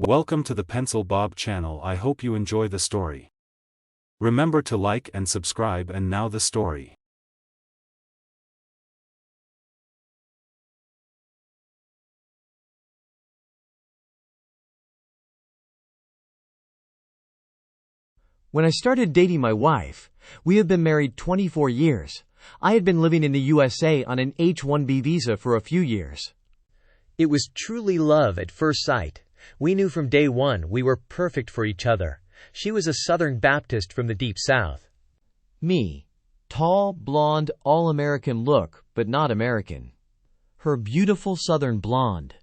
Welcome to the Pencil Bob channel. I hope you enjoy the story. Remember to like and subscribe. And now the story. When I started dating my wife, we have been married 24 years. I had been living in the USA on an H-1B visa for a few years. It was truly love at first sight. We knew from day one we were perfect for each other. She was a Southern Baptist from the Deep South. Me. Tall, blonde, all-American look, but not American. Her beautiful Southern blonde.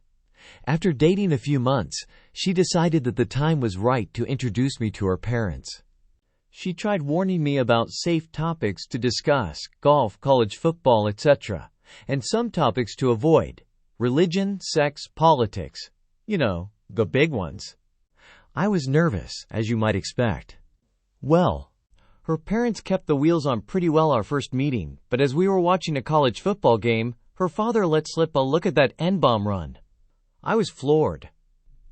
After dating a few months, she decided that the time was right to introduce me to her parents. She tried warning me about safe topics to discuss, golf, college football, etc., and some topics to avoid, religion, sex, politics. You know, the big ones. I was nervous, as you might expect. Well, her parents kept the wheels on pretty well our first meeting, but as we were watching a college football game, her father let slip a "look at that N-bomb run." I was floored.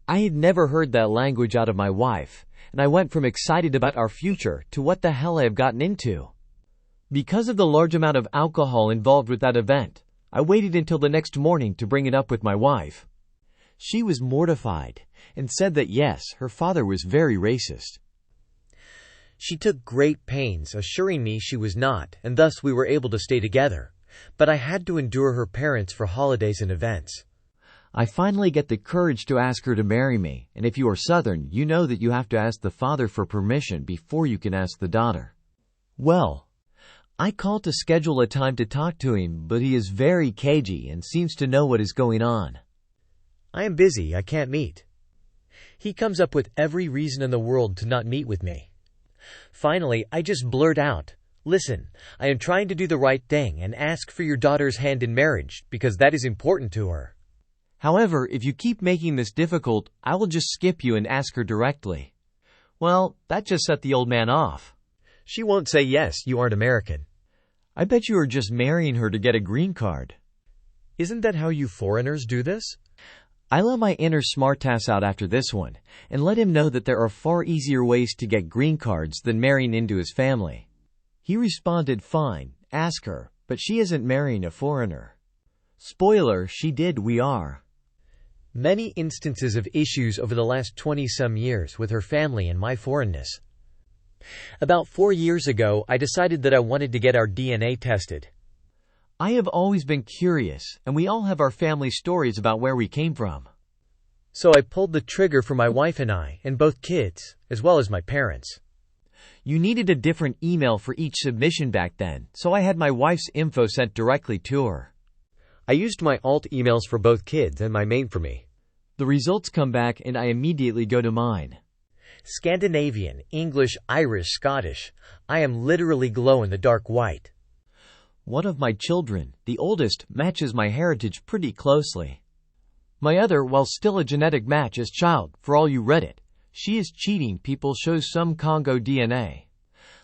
I had never heard that language out of my wife, and I went from excited about our future to what the hell I have gotten into. Because of the large amount of alcohol involved with that event, I waited until the next morning to bring it up with my wife. She was mortified and said that yes, her father was very racist. She took great pains assuring me she was not, and thus we were able to stay together. But I had to endure her parents for holidays and events. I finally get the courage to ask her to marry me, and if you are Southern, you know that you have to ask the father for permission before you can ask the daughter. Well, I called to schedule a time to talk to him, but he is very cagey and seems to know what is going on. I am busy, I can't meet. He comes up with every reason in the world to not meet with me. Finally, I just blurt out, "Listen, I am trying to do the right thing and ask for your daughter's hand in marriage because that is important to her. However, if you keep making this difficult, I will just skip you and ask her directly." Well, that just set the old man off. She won't say yes, you aren't American. I bet you are just marrying her to get a green card. Isn't that how you foreigners do this? I let my inner smartass out after this one, and let him know that there are far easier ways to get green cards than marrying into his family. He responded, "Fine, ask her, but she isn't marrying a foreigner." Spoiler, she did, we are. Many instances of issues over the last 20-some years with her family and my foreignness. About 4 years ago, I decided that I wanted to get our DNA tested. I have always been curious, and we all have our family stories about where we came from. So I pulled the trigger for my wife and I, and both kids, as well as my parents. You needed a different email for each submission back then, so I had my wife's info sent directly to her. I used my alt emails for both kids and my main for me. The results come back and I immediately go to mine. Scandinavian, English, Irish, Scottish. I am literally glow in the dark white. One of my children, the oldest, matches my heritage pretty closely. My other, while still a genetic match, is child, for all you read it. She is cheating people, shows some Congo DNA.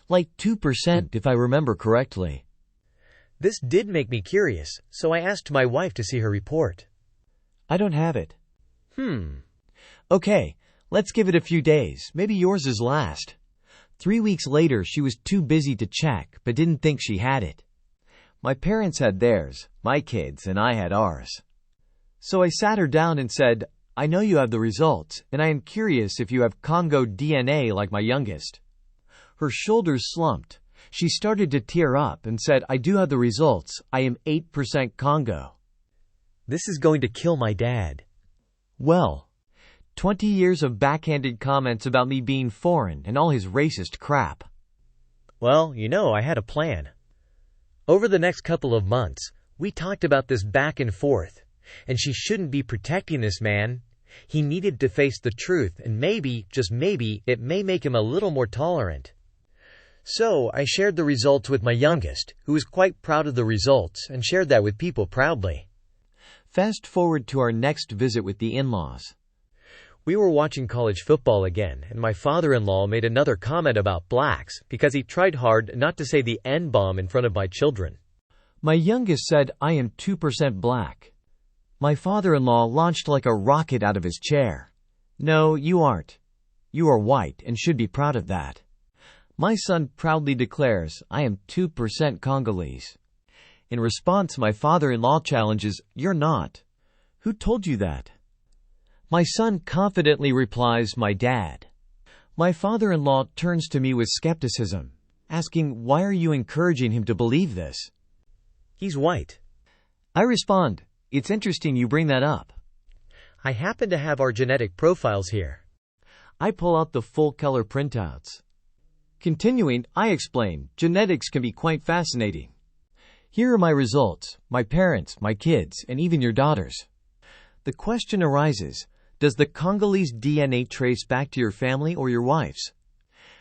Like 2% if I remember correctly. This did make me curious, so I asked my wife to see her report. I don't have it. Okay, let's give it a few days, maybe yours is last. 3 weeks later she was too busy to check, but didn't think she had it. My parents had theirs, my kids, and I had ours. So I sat her down and said, "I know you have the results, and I am curious if you have Congo DNA like my youngest." Her shoulders slumped. She started to tear up and said, "I do have the results. I am 8% Congo." This is going to kill my dad. Well, 20 years of backhanded comments about me being foreign and all his racist crap. Well, you know, I had a plan. Over the next couple of months, we talked about this back and forth, and she shouldn't be protecting this man. He needed to face the truth, and maybe, just maybe, it may make him a little more tolerant. So, I shared the results with my youngest, who was quite proud of the results, and shared that with people proudly. Fast forward to our next visit with the in-laws. We were watching college football again, and my father-in-law made another comment about blacks because he tried hard not to say the N-bomb in front of my children. My youngest said, "I am 2% black." My father-in-law launched like a rocket out of his chair. No, you aren't. You are white and should be proud of that. My son proudly declares, I am 2% Congolese. In response, my father-in-law challenges, you're not. Who told you that? My son confidently replies, my dad. My father-in-law turns to me with skepticism, asking, why are you encouraging him to believe this? He's white. I respond, it's interesting you bring that up. I happen to have our genetic profiles here. I pull out the full-color printouts. Continuing, I explain, genetics can be quite fascinating. Here are my results, my parents, my kids, and even your daughters. The question arises, does the Congolese DNA trace back to your family or your wife's?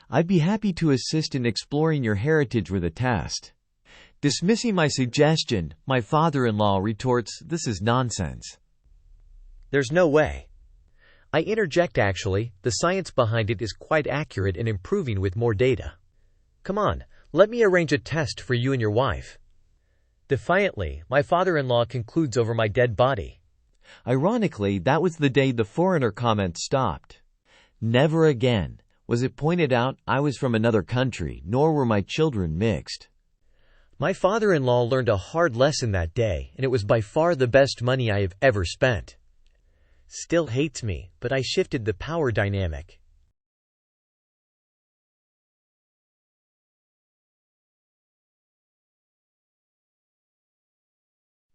I'd be happy to assist in exploring your heritage with a test. Dismissing my suggestion, my father-in-law retorts, this is nonsense. There's no way. I interject actually, the science behind it is quite accurate and improving with more data. Come on, let me arrange a test for you and your wife. Defiantly, my father-in-law concludes over my dead body. Ironically, that was the day the foreigner comment stopped. Never again was it pointed out I was from another country, nor were my children mixed. My father-in-law learned a hard lesson that day, and it was by far the best money I have ever spent. Still hates me, but I shifted the power dynamic.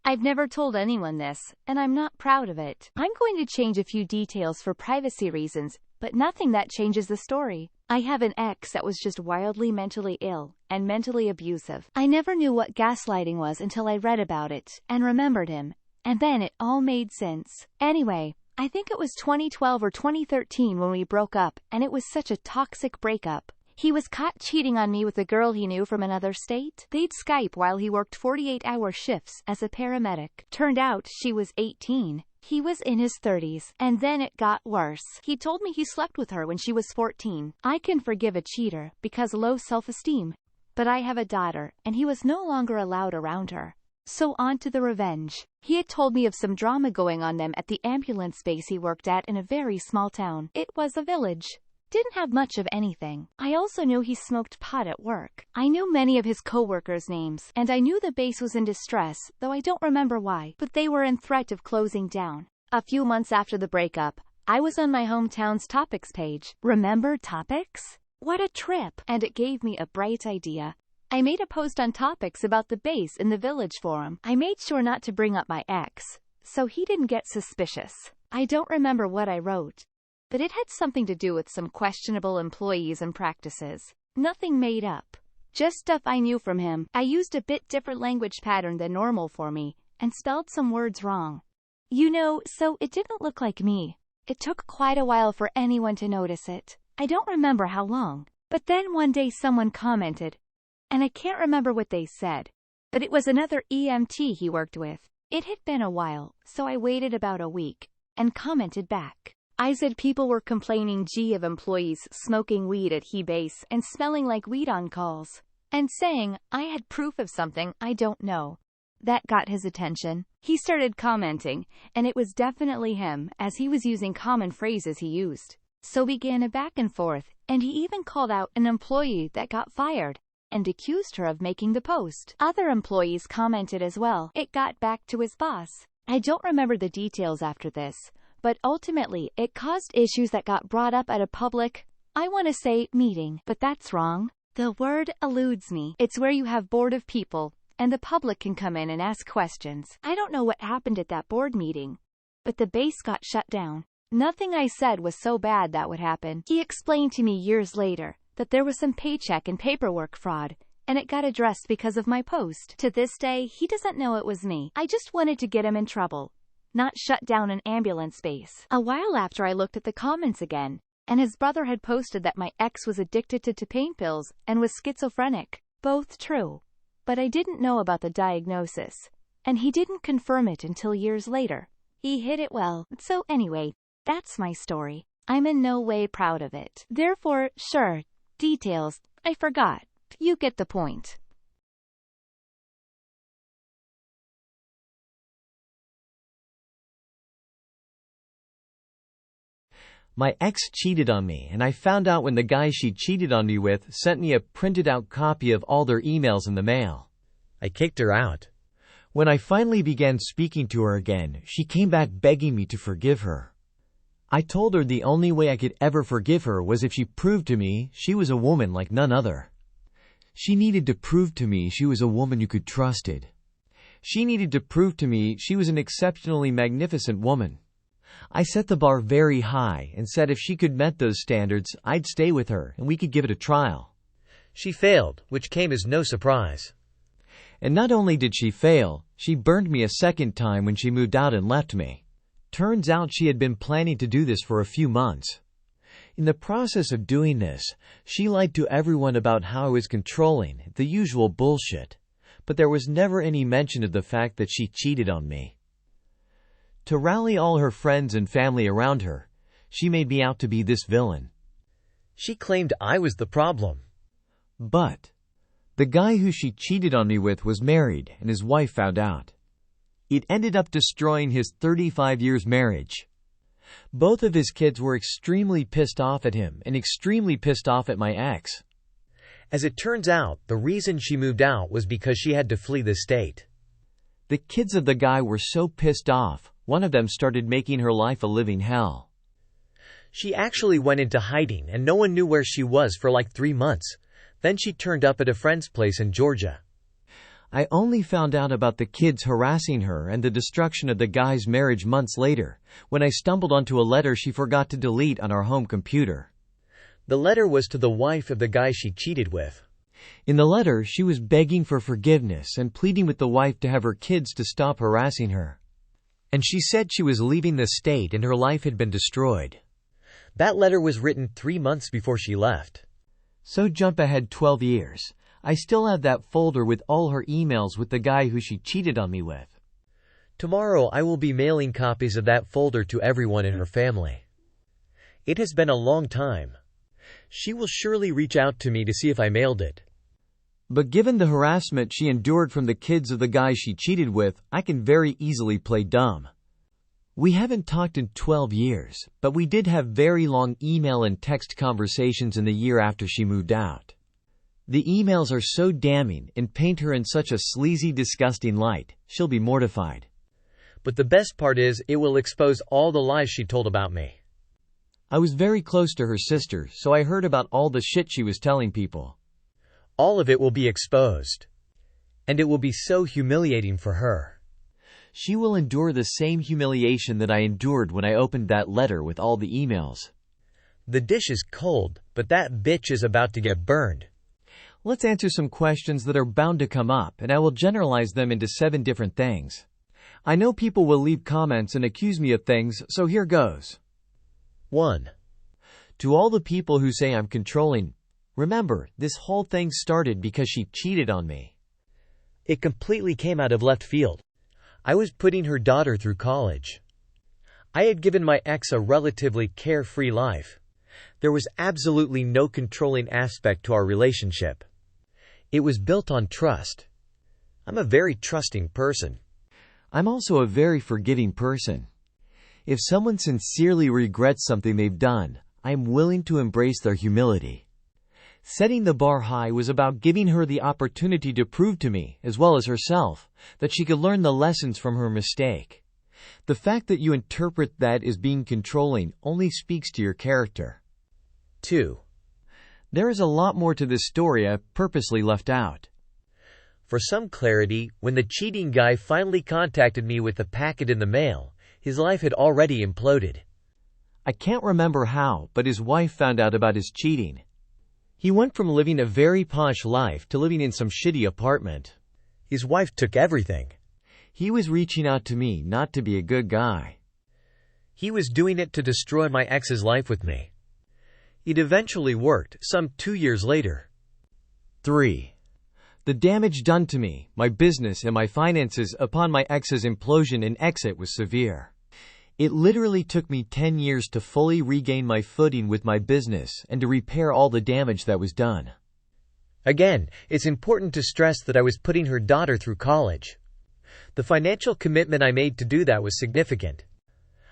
I've never told anyone this, and I'm not proud of it. I'm going to change a few details for privacy reasons, but nothing that changes the story. I have an ex that was just wildly mentally ill and mentally abusive. I never knew what gaslighting was until I read about it and remembered him, and then it all made sense. Anyway, I think it was 2012 or 2013 when we broke up, and it was such a toxic breakup. He was caught cheating on me with a girl he knew from another state. They'd Skype while he worked 48-hour shifts as a paramedic. Turned out she was 18. He was in his 30s, and then it got worse. He told me he slept with her when she was 14. I can forgive a cheater because low self-esteem. But I have a daughter, and he was no longer allowed around her. So on to the revenge. He had told me of some drama going on them at the ambulance base he worked at in a very small town. It was a village. Didn't have much of anything. I also knew he smoked pot at work. I knew many of his co-workers' names, and I knew the base was in distress, though I don't remember why, but they were in threat of closing down. A few months after the breakup, I was on my hometown's topics page. Remember topics? What a trip! And it gave me a bright idea. I made a post on topics about the base in the village forum. I made sure not to bring up my ex, so he didn't get suspicious. I don't remember what I wrote, but it had something to do with some questionable employees and practices. Nothing made up. Just stuff I knew from him. I used a bit different language pattern than normal for me, and spelled some words wrong. You know, so it didn't look like me. It took quite a while for anyone to notice it. I don't remember how long. But then one day someone commented, and I can't remember what they said, but it was another EMT he worked with. It had been a while, so I waited about a week, and commented back. I said people were complaining of employees smoking weed at he base and smelling like weed on calls, and saying I had proof of something I don't know. That got his attention. He started commenting, and it was definitely him, as he was using common phrases he used. So began a back and forth, and he even called out an employee that got fired, and accused her of making the post. Other employees commented as well. It got back to his boss. I don't remember the details after this, but ultimately it caused issues that got brought up at a public, I want to say, meeting. But that's wrong. The word eludes me. It's where you have board of people, and the public can come in and ask questions. I don't know what happened at that board meeting, but the base got shut down. Nothing I said was so bad that would happen. He explained to me years later that there was some paycheck and paperwork fraud, and it got addressed because of my post. To this day, he doesn't know it was me. I just wanted to get him in trouble, not shut down an ambulance base. A while after I looked at the comments again, and his brother had posted that my ex was addicted to pain pills and was schizophrenic. Both true. But I didn't know about the diagnosis, and he didn't confirm it until years later. He hid it well. So anyway, that's my story. I'm in no way proud of it. Therefore, sure, details, I forgot. You get the point. My ex cheated on me, and I found out when the guy she cheated on me with sent me a printed out copy of all their emails in the mail. I kicked her out. When I finally began speaking to her again, she came back begging me to forgive her. I told her the only way I could ever forgive her was if she proved to me she was a woman like none other. She needed to prove to me she was a woman you could trusted. She needed to prove to me she was an exceptionally magnificent woman. I set the bar very high and said if she could met those standards, I'd stay with her and we could give it a trial. She failed, which came as no surprise. And not only did she fail, she burned me a second time when she moved out and left me. Turns out she had been planning to do this for a few months. In the process of doing this, she lied to everyone about how I was controlling, the usual bullshit. But there was never any mention of the fact that she cheated on me. To rally all her friends and family around her, she made me out to be this villain. She claimed I was the problem. But the guy who she cheated on me with was married, and his wife found out. It ended up destroying his 35 years marriage. Both of his kids were extremely pissed off at him and extremely pissed off at my ex. As it turns out, the reason she moved out was because she had to flee the state. The kids of the guy were so pissed off, one of them started making her life a living hell. She actually went into hiding and no one knew where she was for like 3 months. Then she turned up at a friend's place in Georgia. I only found out about the kids harassing her and the destruction of the guy's marriage months later, when I stumbled onto a letter she forgot to delete on our home computer. The letter was to the wife of the guy she cheated with. In the letter, she was begging for forgiveness and pleading with the wife to have her kids to stop harassing her. And she said she was leaving the state and her life had been destroyed. That letter was written 3 months before she left. So jump ahead 12 years. I still have that folder with all her emails with the guy who she cheated on me with. Tomorrow I will be mailing copies of that folder to everyone in her family. It has been a long time. She will surely reach out to me to see if I mailed it. But given the harassment she endured from the kids of the guy she cheated with, I can very easily play dumb. We haven't talked in 12 years, but we did have very long email and text conversations in the year after she moved out. The emails are so damning and paint her in such a sleazy, disgusting light, she'll be mortified. But the best part is, it will expose all the lies she told about me. I was very close to her sister, so I heard about all the shit she was telling people. All of it will be exposed. And it will be so humiliating for her. She will endure the same humiliation that I endured when I opened that letter with all the emails. The dish is cold, but that bitch is about to get burned. Let's answer some questions that are bound to come up, and I will generalize them into 7 different things. I know people will leave comments and accuse me of things, so here goes. 1. To all the people who say I'm controlling, remember, this whole thing started because she cheated on me. It completely came out of left field. I was putting her daughter through college. I had given my ex a relatively carefree life. There was absolutely no controlling aspect to our relationship. It was built on trust. I'm a very trusting person. I'm also a very forgiving person. If someone sincerely regrets something they've done, I am willing to embrace their humility. Setting the bar high was about giving her the opportunity to prove to me, as well as herself, that she could learn the lessons from her mistake. The fact that you interpret that as being controlling only speaks to your character. 2. There is a lot more to this story I purposely left out. For some clarity, when the cheating guy finally contacted me with the packet in the mail, his life had already imploded. I can't remember how, but his wife found out about his cheating. He went from living a very posh life to living in some shitty apartment. His wife took everything. He was reaching out to me not to be a good guy. He was doing it to destroy my ex's life with me. It eventually worked, some 2 years later. 3. The damage done to me, my business and my finances upon my ex's implosion and exit was severe. It literally took me 10 years to fully regain my footing with my business and to repair all the damage that was done. Again, it's important to stress that I was putting her daughter through college. The financial commitment I made to do that was significant.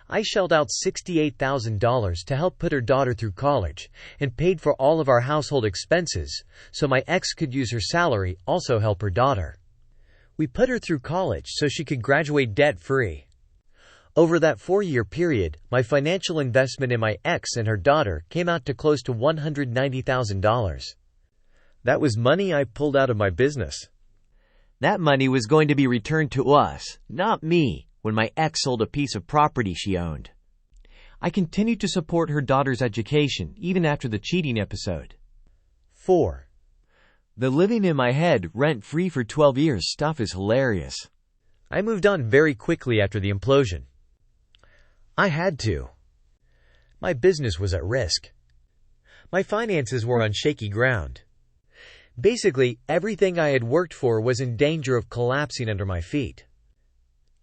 I shelled out $68,000 to help put her daughter through college, and paid for all of our household expenses, so my ex could use her salary also help her daughter. We put her through college so she could graduate debt-free. Over that 4-year period, my financial investment in my ex and her daughter came out to close to $190,000. That was money I pulled out of my business. That money was going to be returned to us, not me, when my ex sold a piece of property she owned. I continued to support her daughter's education even after the cheating episode. 4. The living in my head, rent-free for 12 years stuff is hilarious. I moved on very quickly after the implosion. I had to. My business was at risk. My finances were on shaky ground. Basically, everything I had worked for was in danger of collapsing under my feet.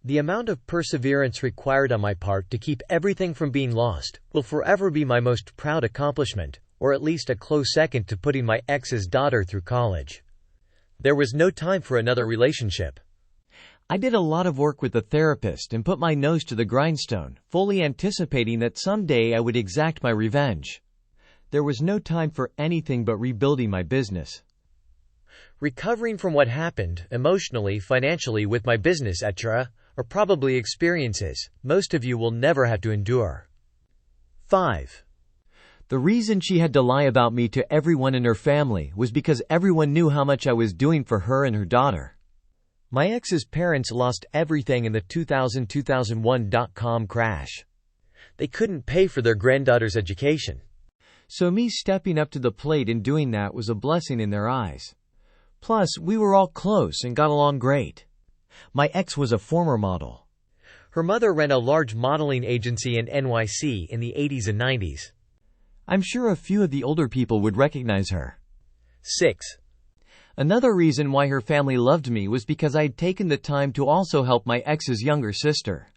The amount of perseverance required on my part to keep everything from being lost will forever be my most proud accomplishment, or at least a close second to putting my ex's daughter through college. There was no time for another relationship. I did a lot of work with the therapist and put my nose to the grindstone, fully anticipating that someday I would exact my revenge. There was no time for anything but rebuilding my business. Recovering from what happened, emotionally, financially, with my business, etc., are probably experiences most of you will never have to endure. 5. The reason she had to lie about me to everyone in her family was because everyone knew how much I was doing for her and her daughter. My ex's parents lost everything in the 2000-2001 dot-com crash. They couldn't pay for their granddaughter's education. So me stepping up to the plate and doing that was a blessing in their eyes. Plus, we were all close and got along great. My ex was a former model. Her mother ran a large modeling agency in NYC in the 80s and 90s. I'm sure a few of the older people would recognize her. 6. Another reason why her family loved me was because I had taken the time to also help my ex's younger sister.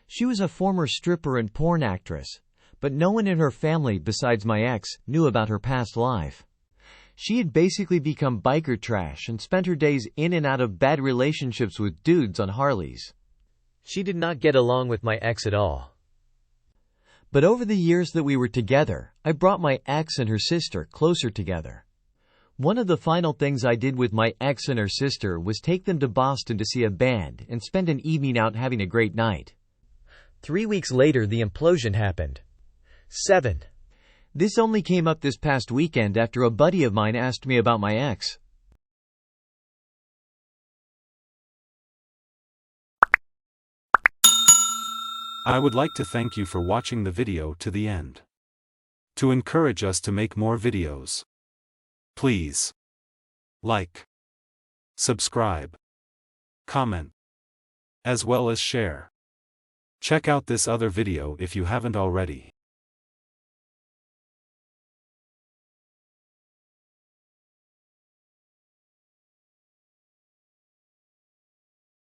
She was a former stripper and porn actress, but no one in her family besides my ex knew about her past life. She had basically become biker trash and spent her days in and out of bad relationships with dudes on Harleys. She did not get along with my ex at all. But over the years that we were together, I brought my ex and her sister closer together. One of the final things I did with my ex and her sister was take them to Boston to see a band and spend an evening out having a great night. 3 weeks later, the implosion happened. 7. This only came up this past weekend after a buddy of mine asked me about my ex. I would like to thank you for watching the video to the end. To encourage us to make more videos, please like, subscribe, comment, as well as share. Check out this other video if you haven't already.